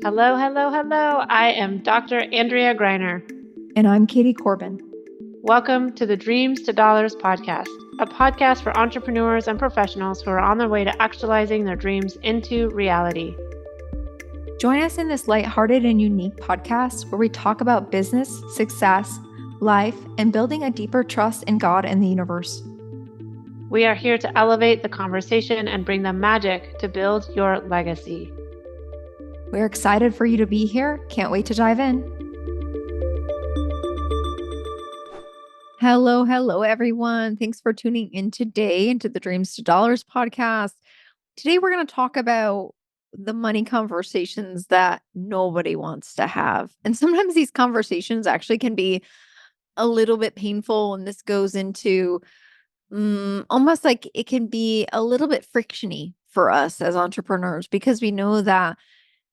Hello, hello, hello. I am Dr. Andrea Greiner. And I'm Katie Corbin. Welcome to the Dreams to Dollars podcast, a podcast for entrepreneurs and professionals who are on their way to actualizing their dreams into reality. Join us in this lighthearted and unique podcast where we talk about business, success, life, and building a deeper trust in God and the universe. We are here to elevate the conversation and bring the magic to build your legacy. We're excited for you to be here. Can't wait to dive in. Hello, everyone. Thanks for tuning in today into the Dreams to Dollars podcast. Today, we're going to talk about the money conversations that nobody wants to have. And sometimes these conversations actually can be a little bit painful. And this goes into almost like it can be a little bit frictiony for us as entrepreneurs because we know that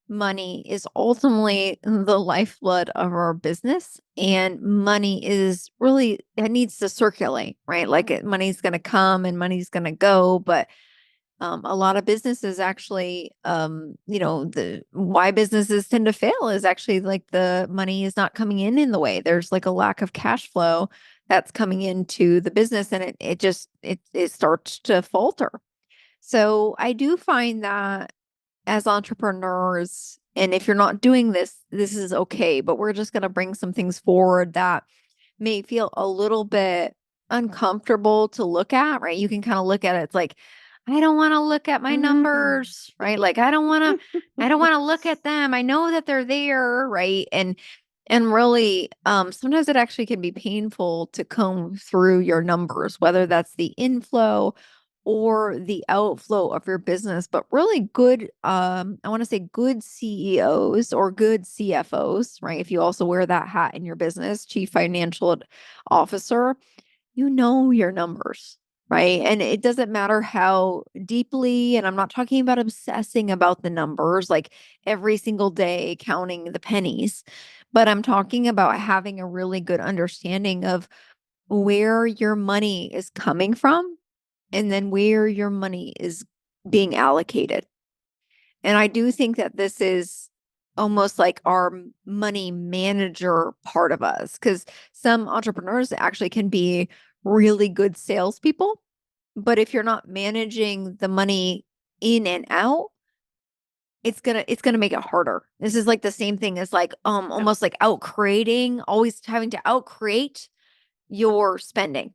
money is ultimately the lifeblood of our business, and money is really, it needs to circulate, right? Like money's going to come and money's going to go, but a lot of businesses actually, the why businesses tend to fail is actually like the money is not coming in the way. There's like a lack of cash flow that's coming into the business, and it starts to falter. So I do find that as entrepreneurs, and if you're not doing this, this is okay, but we're just going to bring some things forward that may feel a little bit uncomfortable to look at, right? You can kind of look at it. It's like, I don't want to look at my numbers, right? Like, I don't want to look at them. I know that they're there, right? And really, sometimes it actually can be painful to comb through your numbers, whether that's the inflow or the outflow of your business. But really good, I want to say good CEOs or good CFOs, right? If you also wear that hat in your business, chief financial officer, you know your numbers, right? And it doesn't matter how deeply, and I'm not talking about obsessing about the numbers, like every single day counting the pennies, but I'm talking about having a really good understanding of where your money is coming from and then where your money is being allocated. And I do think that this is almost like our money manager part of us, because some entrepreneurs actually can be really good salespeople. But if you're not managing the money in and out, it's gonna make it harder. This is like the same thing as like almost like out creating, always having to out create your spending.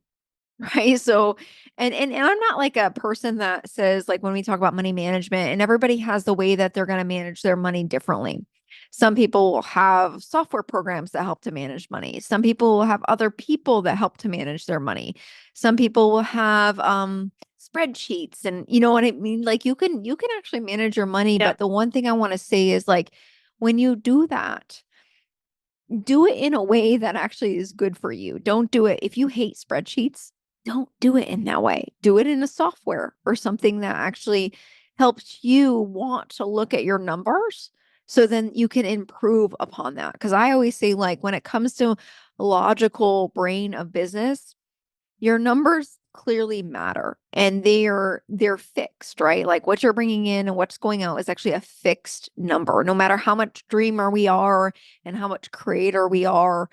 Right. So, and I'm not like a person that says, like, when we talk about money management, and everybody has the way that they're going to manage their money differently. Some people will have software programs that help to manage money. Some people will have other people that help to manage their money. Some people will have spreadsheets, and you know what I mean? Like you can actually manage your money. Yep. But the one thing I want to say is, like, when you do that, do it in a way that actually is good for you. Don't do it if you hate spreadsheets. Don't do it in that way. Do it in a software or something that actually helps you want to look at your numbers so then you can improve upon that. Because I always say, like, when it comes to logical brain of business, your numbers clearly matter, and they're fixed, right? Like what you're bringing in and what's going out is actually a fixed number. No matter how much dreamer we are and how much creator we are,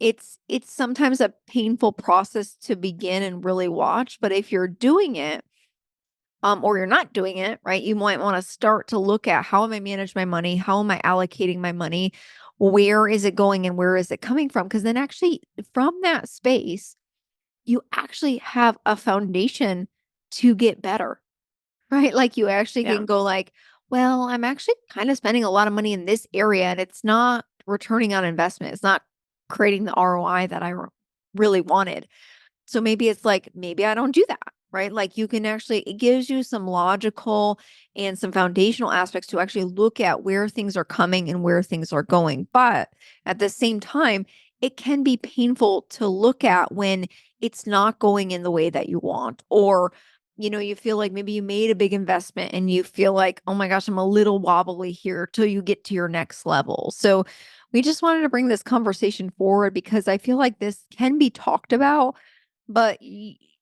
it's sometimes a painful process to begin and really watch. But if you're doing it, or you're not doing it, right, you might want to start to look at, how am I managing my money? How am I allocating my money? Where is it going and where is it coming from? Because then actually from that space, you actually have a foundation to get better, right? Like you actually Yeah. can go like, well, I'm actually kind of spending a lot of money in this area and it's not returning on investment. It's not creating the ROI that I really wanted. So maybe it's like, maybe I don't do that, right? Like you can actually, it gives you some logical and some foundational aspects to actually look at where things are coming and where things are going. But at the same time, it can be painful to look at when it's not going in the way that you want, or you feel like maybe you made a big investment and you feel like, oh my gosh, I'm a little wobbly here till you get to your next level. So we just wanted to bring this conversation forward because I feel like this can be talked about, but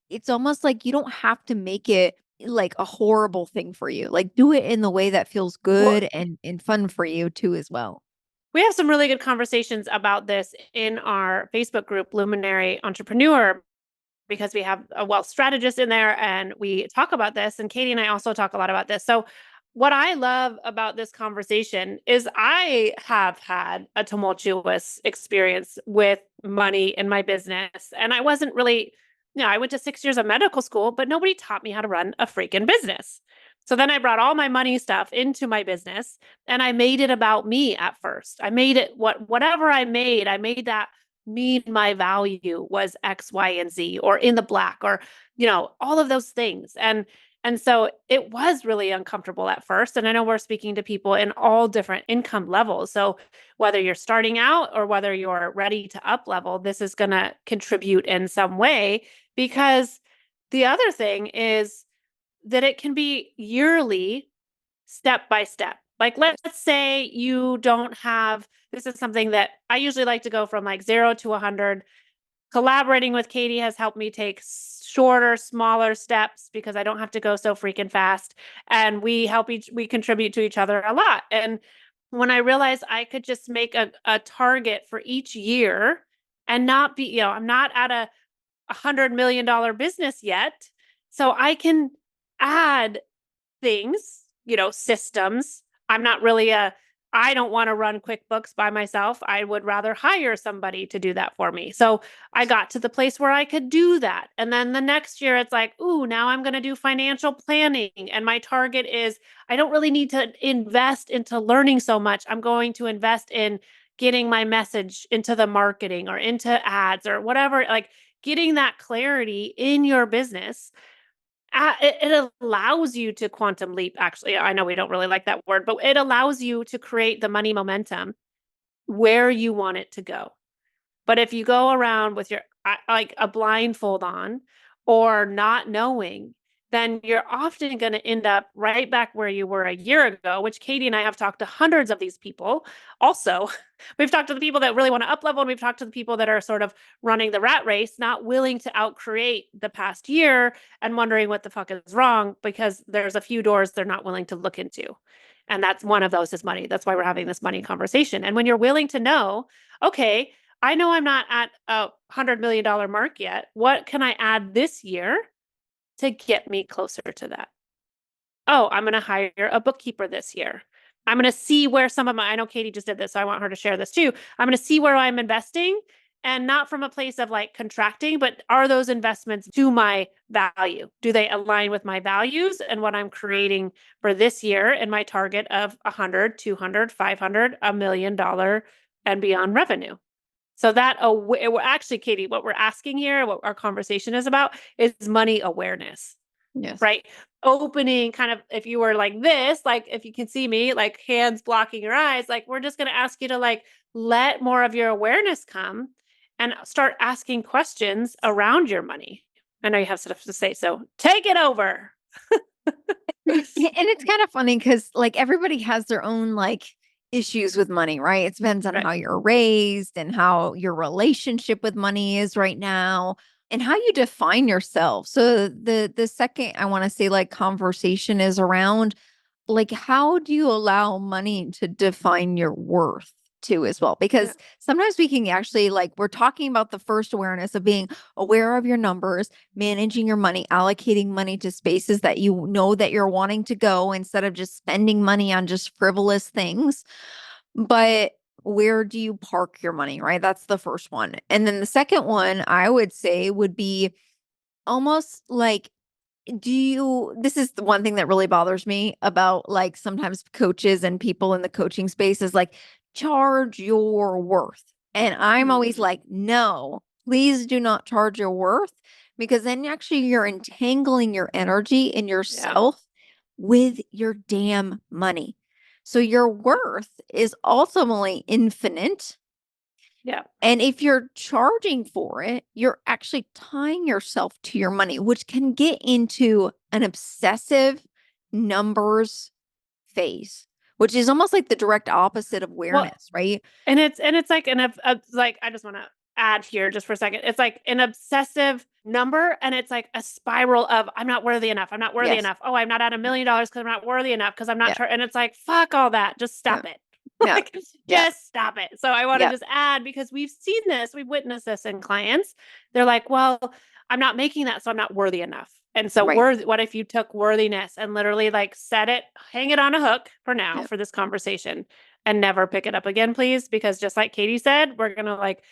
it's almost like you don't have to make it like a horrible thing for you. Like do it in the way that feels Well, good and fun for you too as well. we have some really good conversations about this in our Facebook group, Luminary Entrepreneur, because we have a wealth strategist in there and we talk about this. And Katie and I also talk a lot about this. So, what I love about this conversation is I have had a tumultuous experience with money in my business. And I wasn't really, I went to 6 years of medical school, but nobody taught me how to run a freaking business. So then I brought all my money stuff into my business and I made it about me at first. I made it whatever I made that mean my value was X, Y, and Z, or in the black, or all of those things. And so it was really uncomfortable at first. And I know we're speaking to people in all different income levels. So whether you're starting out or whether you're ready to up level, this is going to contribute in some way. Because the other thing is that it can be yearly, step by step. Like, let's say you don't have, this is something that I usually like to go from like 0 to 100. Collaborating with Katie has helped me take shorter, smaller steps because I don't have to go so freaking fast. And we contribute to each other a lot. And when I realized I could just make a target for each year and not be, I'm not at $100 million business yet. So I can add things, systems. I'm not really I don't want to run QuickBooks by myself. I would rather hire somebody to do that for me. So I got to the place where I could do that. And then the next year it's like, ooh, now I'm going to do financial planning. And my target is I don't really need to invest into learning so much. I'm going to invest in getting my message into the marketing or into ads or whatever, like getting that clarity in your business. It allows you to quantum leap. Actually, I know we don't really like that word, but it allows you to create the money momentum where you want it to go. But if you go around with your like a blindfold on or not knowing, then you're often going to end up right back where you were a year ago, which Katie and I have talked to hundreds of these people. Also, we've talked to the people that really want to up level, and we've talked to the people that are sort of running the rat race, not willing to outcreate the past year and wondering what the fuck is wrong because there's a few doors they're not willing to look into. And that's one of those is money. That's why we're having this money conversation. And when you're willing to know, okay, I know I'm not at $100 million mark yet. What can I add this year to get me closer to that? Oh, I'm going to hire a bookkeeper this year. I'm going to see where some of I know Katie just did this, so I want her to share this too. I'm going to see where I'm investing and not from a place of like contracting, but are those investments to my value? Do they align with my values and what I'm creating for this year and my target of 100, 200, 500, $1 million and beyond revenue? So that actually, Katie, what we're asking here, what our conversation is about, is money awareness, Yes. right? Opening kind of, if you were like this, like if you can see me, like hands blocking your eyes, like we're just going to ask you to like let more of your awareness come and start asking questions around your money. I know you have stuff to say, so take it over. And it's kind of funny because like everybody has their own like issues with money, right? It depends on Right. how you're raised and how your relationship with money is right now and how you define yourself. So the second I want to say like conversation is around like how do you allow money to define your worth too as well? Yeah. Because sometimes we can actually like we're talking about the first awareness of being aware of your numbers, managing your money, allocating money to spaces that you know that you're wanting to go instead of just spending money on just frivolous things. But where do you park your money, right? That's the first one. And then the second one I would say would be almost like this is the one thing that really bothers me about like sometimes coaches and people in the coaching space is like charge your worth. And I'm always like, no, please do not charge your worth because then actually you're entangling your energy and Yeah. yourself with your damn money. So your worth is ultimately infinite. Yeah. And if you're charging for it, you're actually tying yourself to your money, which can get into an obsessive numbers phase, which is almost like the direct opposite of Well, awareness, right? and it's like like I just want to add here just for a second. It's like an obsessive number, and it's like a spiral of I'm not worthy enough. I'm not worthy Yes. enough. Oh, I'm not at $1 million because I'm not worthy enough because I'm not Yeah. sure. And it's like, fuck all that. Just Yeah. stop it. Yeah. Like, Yeah. just stop it. So I want to Yeah. just add because we've seen this, we've witnessed this in clients. They're like, well, I'm not making that, so I'm not worthy enough. And so Right. what if you took worthiness and literally like set it, hang it on a hook for now Yeah. for this conversation and never pick it up again, please? Because just like Katie said, we're gonna like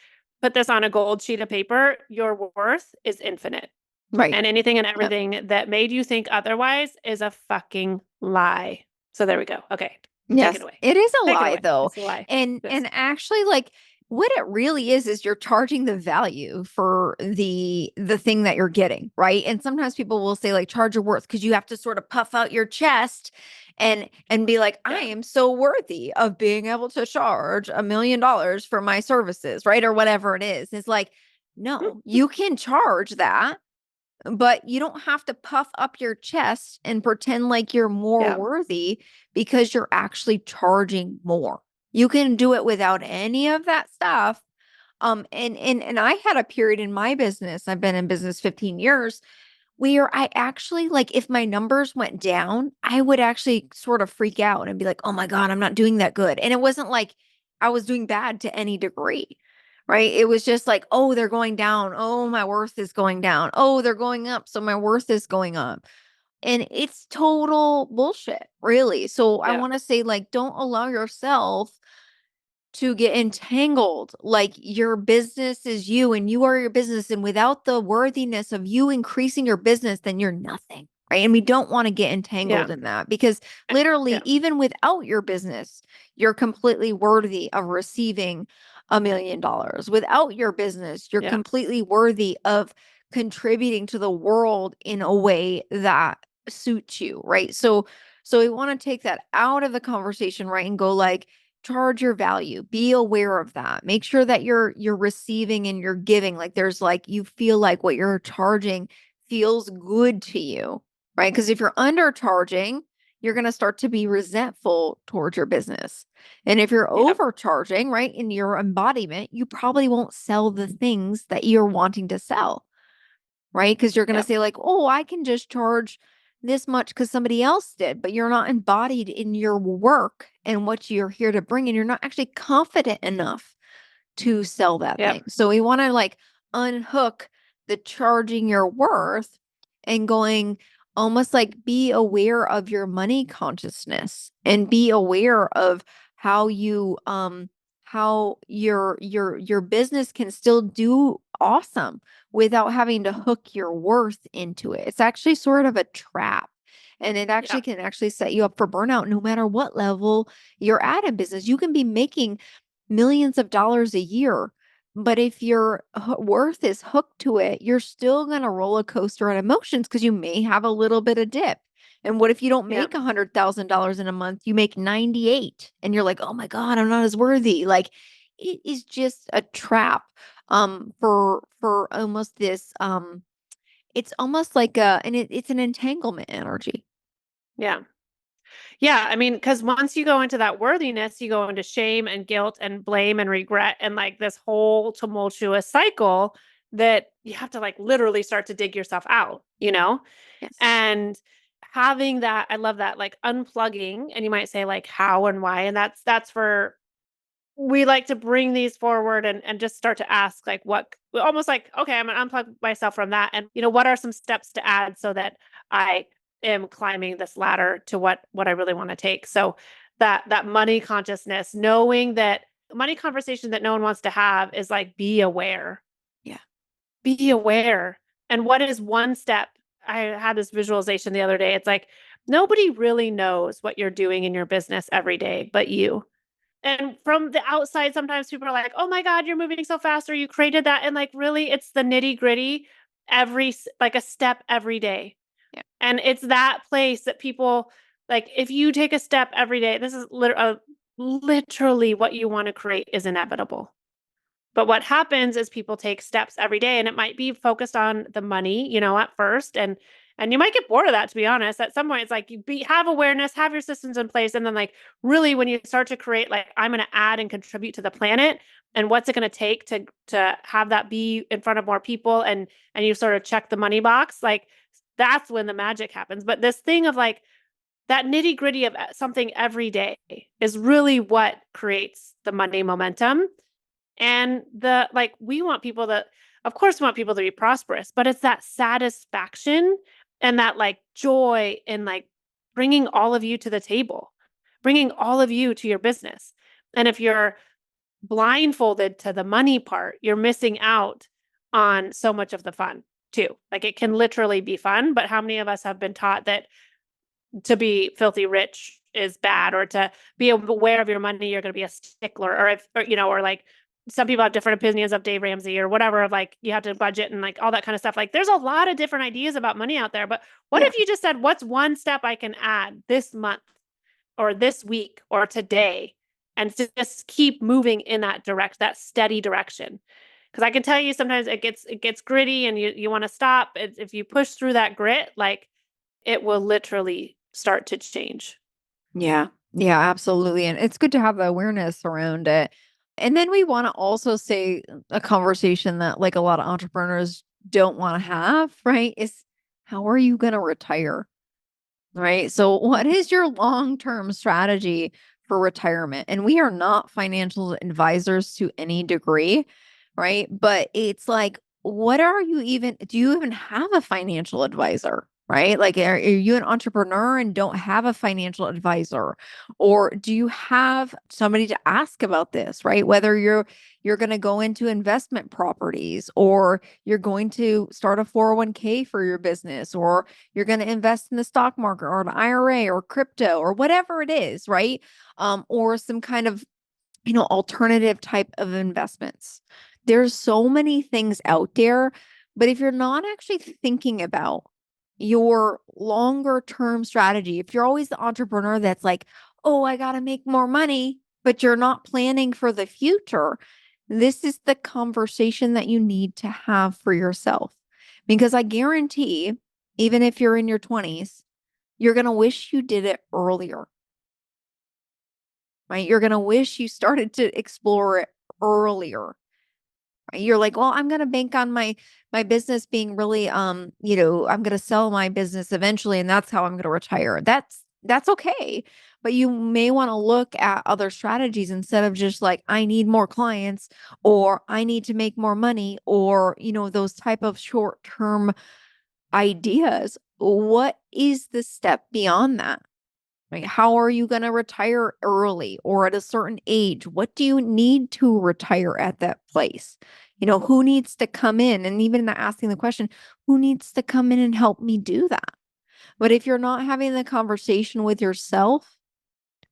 put this on a gold sheet of paper. Your worth is infinite. Right. And anything and Yep. everything that made you think otherwise is a fucking lie. So there we go. Okay. Take it Yes, away. it is a Take it lie away. though. It's a lie. And Yes. and actually like what it really is you're charging the value for the thing that you're getting, right? And sometimes people will say like charge your worth because you have to sort of puff out your chest and be like, I Yeah. am so worthy of being able to charge $1 million for my services, right? Or whatever it is. It's like, no, you can charge that, but you don't have to puff up your chest and pretend like you're more Yeah. worthy because you're actually charging more. You can do it without any of that stuff. And I had a period in my business. I've been in business 15 years where I actually like if my numbers went down, I would actually sort of freak out and be like, "Oh my God, I'm not doing that good." And it wasn't like I was doing bad to any degree. Right? It was just like, "Oh, they're going down. Oh, my worth is going down. Oh, they're going up, so my worth is going up." And it's total bullshit, really. So I Yeah. want to say like don't allow yourself to get entangled. Like your business is you and you are your business. And without the worthiness of you increasing your business, then you're nothing. Right. And we don't want to get Yeah. entangled in that because Eh, literally, yeah. even without your business, you're completely worthy of receiving $1 million. Without your business, you're Yeah. completely worthy of contributing to the world in a way that suits you. Right. So we want to take that out of the conversation, right? And go like, charge your value, be aware of that, make sure that you're receiving and you're giving like there's like you feel like what you're charging feels good to you, right? Because if you're undercharging, you're going to start to be resentful towards your business. And if you're Yeah. overcharging, right, in your embodiment, you probably won't sell the things that you're wanting to sell, right? Because you're going to Yeah. say, like, oh, I can just charge this much because somebody else did, but you're not embodied in your work and what you're here to bring. And you're not actually confident enough to sell that Yeah. thing. So we want to like unhook the charging your worth and going almost like be aware of your money consciousness and be aware of how you how your business can still do awesome without having to hook your worth into it. It's actually sort of a trap. And it Yeah. actually can actually set you up for burnout no matter what level you're at in business. You can be making millions of dollars a year. But if your worth is hooked to it, you're still going to roller coaster on emotions because you may have a little bit of dip. And what if you don't Yeah. make $100,000 in a month? You make 98 and you're like, oh my God, I'm not as worthy. Like it is just a trap for almost this it's almost like it's an entanglement energy. Yeah. Yeah, I mean, because once you go into that worthiness, you go into shame and guilt and blame and regret and like this whole tumultuous cycle that you have to like literally start to dig yourself out, you know? Yes. And having that, I love that, like unplugging, and you might say like how and why. And that's for we like to bring these forward and just start to ask like what almost like, okay, I'm gonna unplug myself from that. And what are some steps to add so that I am climbing this ladder to what I really want to take. So that money consciousness, knowing that money conversation that no one wants to have is like be aware. Yeah. Be aware. And what is one step? I had this visualization the other day. It's like nobody really knows what you're doing in your business every day but you. And from the outside, sometimes people are like, "Oh my god, you're moving so fast," or "You created that," and, like, really, it's the nitty-gritty like, a step every day. Yeah. And it's that place that people like, if you take a step every day, this is literally what you wanna create is inevitable. But what happens is people take steps every day, and it might be focused on the money, at first, And you might get bored of that, to be honest. At some point, it's like have awareness, have your systems in place. And then like really when you start to create, like, I'm going to add and contribute to the planet, and what's it going to take to have that be in front of more people, and you sort of check the money box, like that's when the magic happens. But this thing of like that nitty gritty of something every day is really what creates the money momentum. And we want people to, of course, we want people to be prosperous, but it's that satisfaction and that like joy in like bringing all of you to the table, bringing all of you to your business. And if you're blindfolded to the money part, you're missing out on so much of the fun too. Like it can literally be fun, but how many of us have been taught that to be filthy rich is bad, or to be aware of your money, you're going to be a stickler, or if, or, or like some people have different opinions of Dave Ramsey or whatever, of like, you have to budget and like all that kind of stuff. Like there's a lot of different ideas about money out there, but what Yeah. if you just said, what's one step I can add this month or this week or today, and just keep moving in that steady direction? Because I can tell you sometimes it gets gritty and you want to stop. If you push through that grit, like it will literally start to change. Yeah. Yeah, absolutely. And it's good to have the awareness around it. And then we want to also say a conversation that like a lot of entrepreneurs don't want to have, right? Is how are you going to retire? Right. So, what is your long term strategy for retirement? And we are not financial advisors to any degree, right? But it's like, what are you even, do you even have a financial advisor? Right. Like, are you an entrepreneur and don't have a financial advisor? Or do you have somebody to ask about this? Right. Whether you're going to go into investment properties, or you're going to start a 401k for your business, or you're going to invest in the stock market or an IRA or crypto or whatever it is, right? Or some kind of, alternative type of investments. There's so many things out there, but if you're not actually thinking about your longer term strategy, if you're always the entrepreneur that's like, oh, I got to make more money, but you're not planning for the future, this is the conversation that you need to have for yourself. Because I guarantee, even if you're in your 20s, you're going to wish you did it earlier, right? You're going to wish you started to explore it earlier. Right? You're like, well, I'm going to bank on my business being really I'm going to sell my business eventually and that's how I'm going to retire. That's okay. But you may want to look at other strategies instead of just like, I need more clients, or I need to make more money, or, those type of short-term ideas. What is the step beyond that? Right? How are you going to retire early or at a certain age? What do you need to retire at that place? Who needs to come in? And even asking the question, who needs to come in and help me do that? But if you're not having the conversation with yourself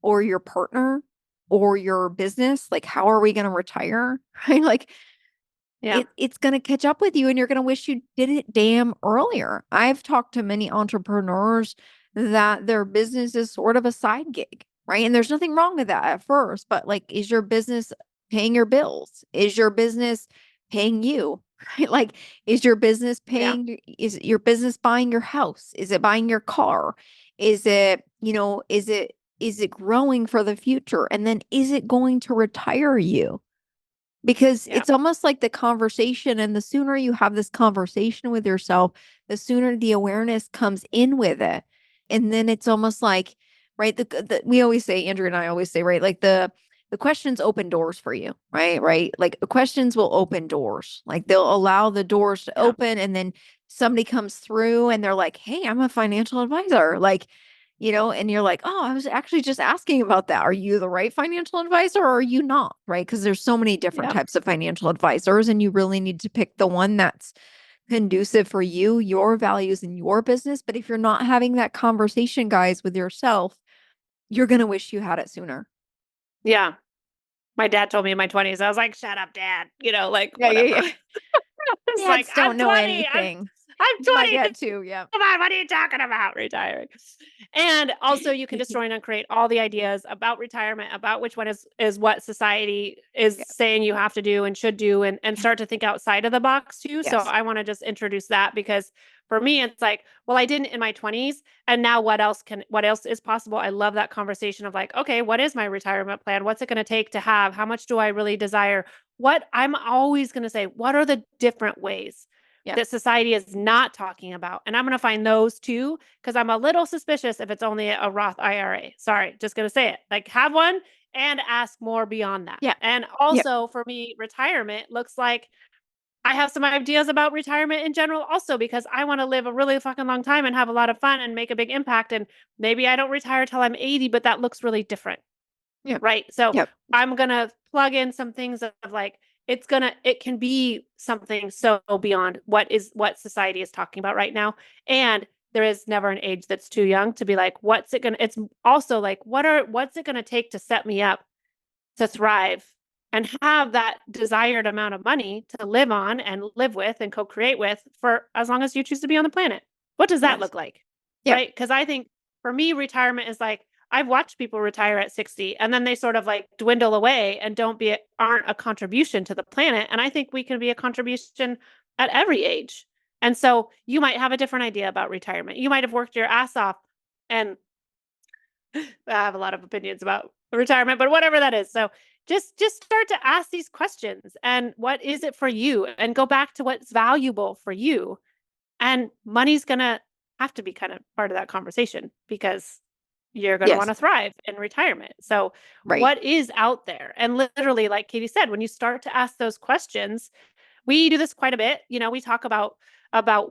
or your partner or your business, like, how are we going to retire? Right? Like, Yeah. it's going to catch up with you and you're going to wish you did it damn earlier. I've talked to many entrepreneurs that their business is sort of a side gig, right? And there's nothing wrong with that at first, but like, is your business paying your bills? Is your business paying you? Right? Like, Yeah. is your business buying your house? Is it buying your car? Is it, is it growing for the future? And then is it going to retire you? Because Yeah. it's almost like the conversation, and the sooner you have this conversation with yourself, the sooner the awareness comes in with it. And then it's almost like, right, we always say, Andrew and I always say, right, like the questions open doors for you, right? Right. Like the questions will open doors. Like they'll allow the doors to Yeah. open, and then somebody comes through and they're like, hey, I'm a financial advisor. Like, and you're like, oh, I was actually just asking about that. Are you the right financial advisor or are you not? Right. Because there's so many different Yeah. types of financial advisors, and you really need to pick the one that's conducive for you, your values, and your business. But if you're not having that conversation, guys, with yourself, you're going to wish you had it sooner. Yeah. My dad told me in my 20s, I was like, shut up, dad, like Yeah. Yeah. whatever. Yeah. It's like, Dads I'm don't know 20. anything. I'm My 20. dad, too. Yeah. Come on, what are you talking about? Retiring. And also you can destroy and uncreate all the ideas about retirement, about which one is what society is Yeah. saying you have to do and should do, and start to think outside of the box too. So Yes. I want to just introduce that, because For me, it's like, well, I didn't in my 20s. And now what else is possible? I love that conversation of like, okay, what is my retirement plan? What's it going to take to have? How much do I really desire? What I'm always going to say, what are the different ways Yeah. that society is not talking about? And I'm going to find those too, because I'm a little suspicious if it's only a Roth IRA. Sorry, just going to say it. Like, have one and ask more beyond that. Yeah. And Yep. also for me, retirement looks like I have some ideas about retirement in general also, because I want to live a really fucking long time and have a lot of fun and make a big impact. And maybe I don't retire till I'm 80, but that looks really different. Yep. Right. So Yep. I'm going to plug in some things of like, it can be something so beyond what society is talking about right now. And there is never an age that's too young to be like, it's also like, what's it going to take to set me up to thrive and have that desired amount of money to live on and live with and co-create with for as long as you choose to be on the planet. What does that Yes. look like? Yep. Right? Because I think for me, retirement is like I've watched people retire at 60 and then they sort of like dwindle away and aren't a contribution to the planet. And I think we can be a contribution at every age. And so you might have a different idea about retirement. You might have worked your ass off, and I have a lot of opinions about retirement, but whatever that is. So just start to ask these questions, and what is it for you, and go back to what's valuable for you. And money's going to have to be kind of part of that conversation, because you're going to want Yes. to thrive in retirement. So Right. what is out there? And literally, like Katie said, when you start to ask those questions, we do this quite a bit. We talk about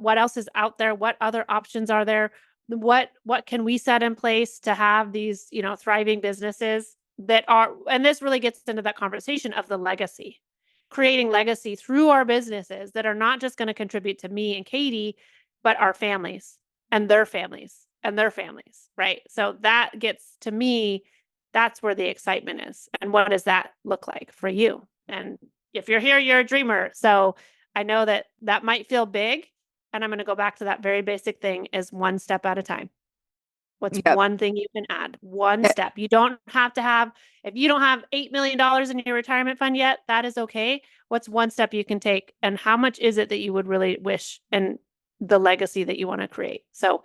what else is out there, what other options are there, what can we set in place to have these, thriving businesses that are, and this really gets into that conversation of the legacy, creating legacy through our businesses that are not just going to contribute to me and Katie, but our families and their families and their families, right? So that gets to me, that's where the excitement is. And what does that look like for you? And if you're here, you're a dreamer. So I know that might feel big. And I'm going to go back to that very basic thing, is one step at a time. What's Yep. one thing you can add? One Yep. step. You don't have to have, if you don't have $8 million in your retirement fund yet, that is okay. What's one step you can take? And how much is it that you would really wish, and the legacy that you want to create? So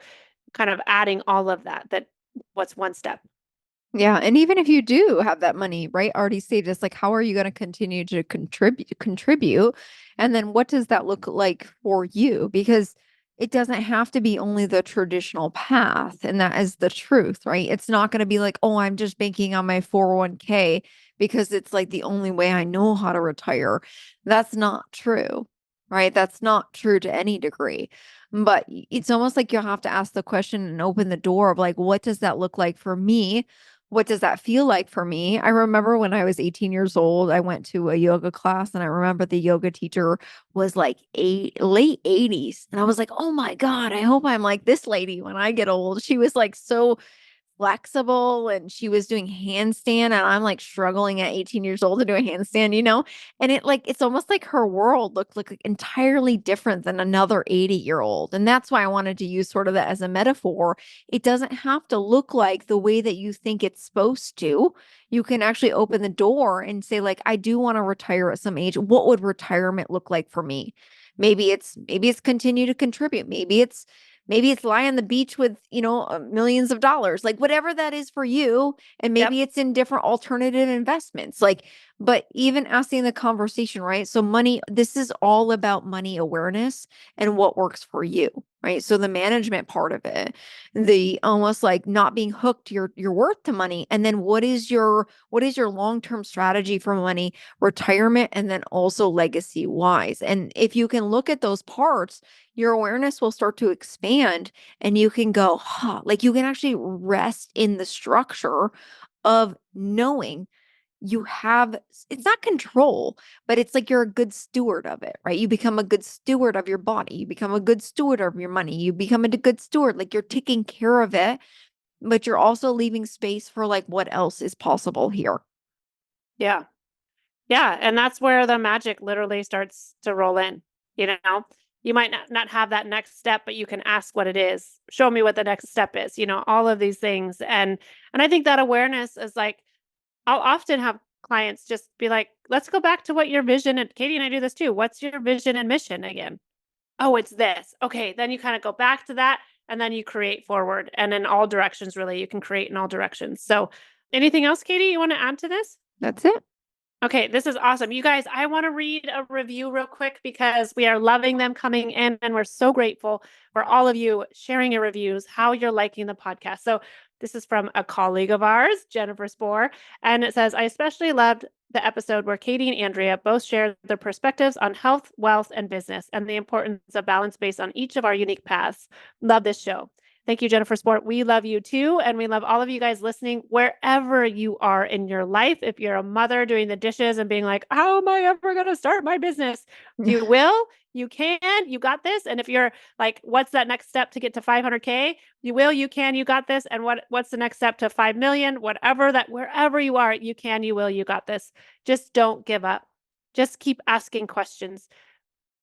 kind of adding all of that what's one step? Yeah, and even if you do have that money, right, already saved, it's like, how are you going to continue to contribute? And then what does that look like for you? Because it doesn't have to be only the traditional path, and that is the truth, right? It's not going to be like, oh, I'm just banking on my 401k because it's like the only way I know how to retire. That's not true, right? That's not true to any degree. But it's almost like you have to ask the question and open the door of like, what does that look like for me? What does that feel like for me? I remember when I was 18 years old, I went to a yoga class, and I remember the yoga teacher was like late 80s. And I was like, oh my God, I hope I'm like this lady when I get old. She was like so flexible, and she was doing handstand, and I'm like struggling at 18 years old to do a handstand. And it's almost like her world looked like entirely different than another 80-year-old. And that's why I wanted to use sort of that as a metaphor. It doesn't have to look like the way that you think it's supposed to. You can actually open the door and say, like, I do want to retire at some age. What would retirement look like for me? Maybe it's continue to contribute. Maybe it's lie on the beach with, millions of dollars, like whatever that is for you. And Yep. maybe it's in different alternative investments. But even asking the conversation, right? So money, this is all about money awareness and what works for you, right? So the management part of it, the almost like not being hooked your worth to money. And then what is your long-term strategy for money, retirement, and then also legacy wise. And if you can look at those parts, your awareness will start to expand, and you can go, like you can actually rest in the structure of knowing you have, it's not control, but it's like you're a good steward of it, right? You become a good steward of your body. You become a good steward of your money. You become a good steward, like you're taking care of it, but you're also leaving space for like what else is possible here. Yeah. Yeah, and that's where the magic literally starts to roll in, you know? You might not have that next step, but you can ask what it is. Show me what the next step is, all of these things. And I think that awareness is like, I'll often have clients just be like, let's go back to what your vision, and Katie and I do this too. What's your vision and mission again? oh, it's this. Okay. Then you kind of go back to that and then you create forward and in all directions, really. You can create in all directions. So, anything else, Katie, you want to add to this? That's it. Okay, this is awesome. You guys, I want to read a review real quick because we are loving them coming in and we're so grateful for all of you sharing your reviews, how you're liking the podcast. So, this is from a colleague of ours, Jennifer Spohr, and it says, I especially loved the episode where Katie and Andrea both shared their perspectives on health, wealth, and business and the importance of balance based on each of our unique paths. Love this show. Thank you, Jennifer Sport. We love you too. And we love all of you guys listening wherever you are in your life. If you're a mother doing the dishes and being like, how am I ever going to start my business? You will, you can, you got this. And if you're like, what's that next step to get to 500K? You will, you can, you got this. And what's the next step to 5 million? Whatever that, wherever you are, you can, you will, you got this. Just don't give up. Just keep asking questions.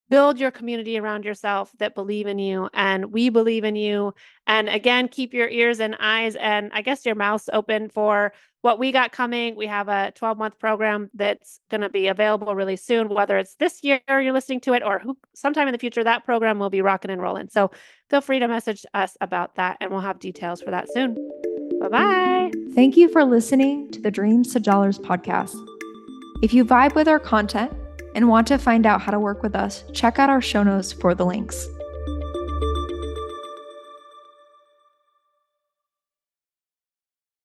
Build your community around yourself that believe in you, and we believe in you. And again, keep your ears and eyes and I guess your mouths open for what we got coming. We have a 12-month program that's going to be available really soon, whether it's this year you're listening to it or sometime in the future, that program will be rocking and rolling. So feel free to message us about that and we'll have details for that soon. Bye-bye. Thank you for listening to the Dreams to Dollars podcast. If you vibe with our content and want to find out how to work with us, check out our show notes for the links.